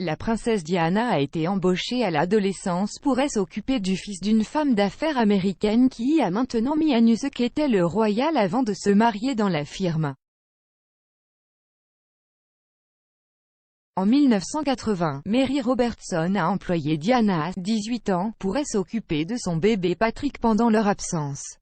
La princesse Diana a été embauchée à l'adolescence pour s'occuper du fils d'une femme d'affaires américaine qui a maintenant mis à nu ce qu'était le royal avant de se marier dans la firme. En 1980, Mary Robertson a employé Diana, 18 ans, pour s'occuper de son bébé Patrick pendant leur absence.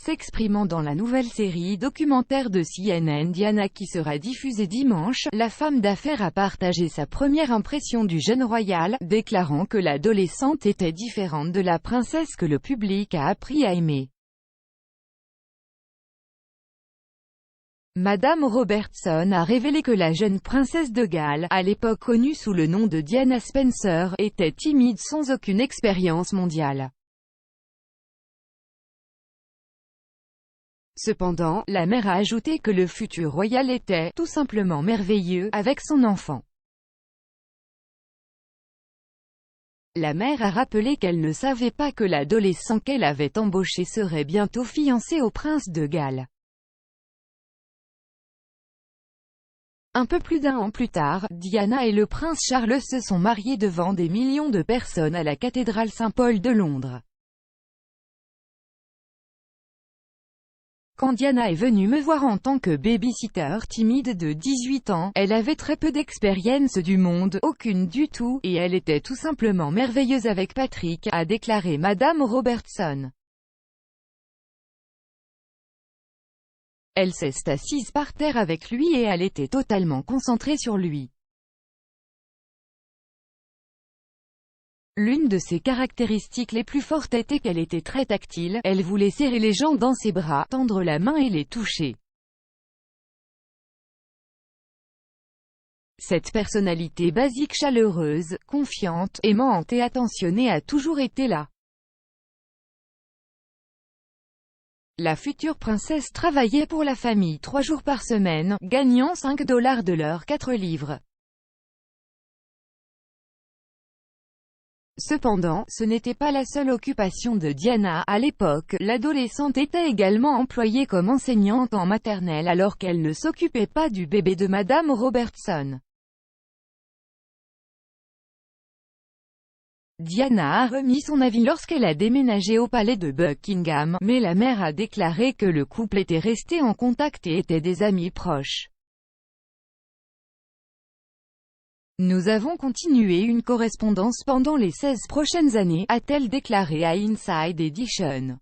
S'exprimant dans la nouvelle série documentaire de CNN Diana qui sera diffusée dimanche, la femme d'affaires a partagé sa première impression du jeune royal, déclarant que l'adolescente était différente de la princesse que le public a appris à aimer. Madame Robertson a révélé que la jeune princesse de Galles, à l'époque connue sous le nom de Diana Spencer, était timide sans aucune expérience mondiale. Cependant, la mère a ajouté que le futur royal était « tout simplement merveilleux » avec son enfant. La mère a rappelé qu'elle ne savait pas que l'adolescent qu'elle avait embauché serait bientôt fiancé au prince de Galles. Un peu plus d'1 an plus tard, Diana et le prince Charles se sont mariés devant des millions de personnes à la cathédrale Saint-Paul de Londres. Quand Diana est venue me voir en tant que baby-sitter timide de 18 ans, elle avait très peu d'expérience du monde, aucune du tout, et elle était tout simplement merveilleuse avec Patrick, a déclaré Madame Robertson. Elle s'est assise par terre avec lui et elle était totalement concentrée sur lui. L'une de ses caractéristiques les plus fortes était qu'elle était très tactile, elle voulait serrer les gens dans ses bras, tendre la main et les toucher. Cette personnalité basique chaleureuse, confiante, aimante et attentionnée a toujours été là. La future princesse travaillait pour la famille 3 jours par semaine, gagnant $5 de l'heure 4 livres. Cependant, ce n'était pas la seule occupation de Diana. À l'époque, l'adolescente était également employée comme enseignante en maternelle alors qu'elle ne s'occupait pas du bébé de Madame Robertson. Diana a remis son avis lorsqu'elle a déménagé au palais de Buckingham, mais la mère a déclaré que le couple était resté en contact et était des amis proches. Nous avons continué une correspondance pendant les 16 prochaines années, a-t-elle déclaré à Inside Edition.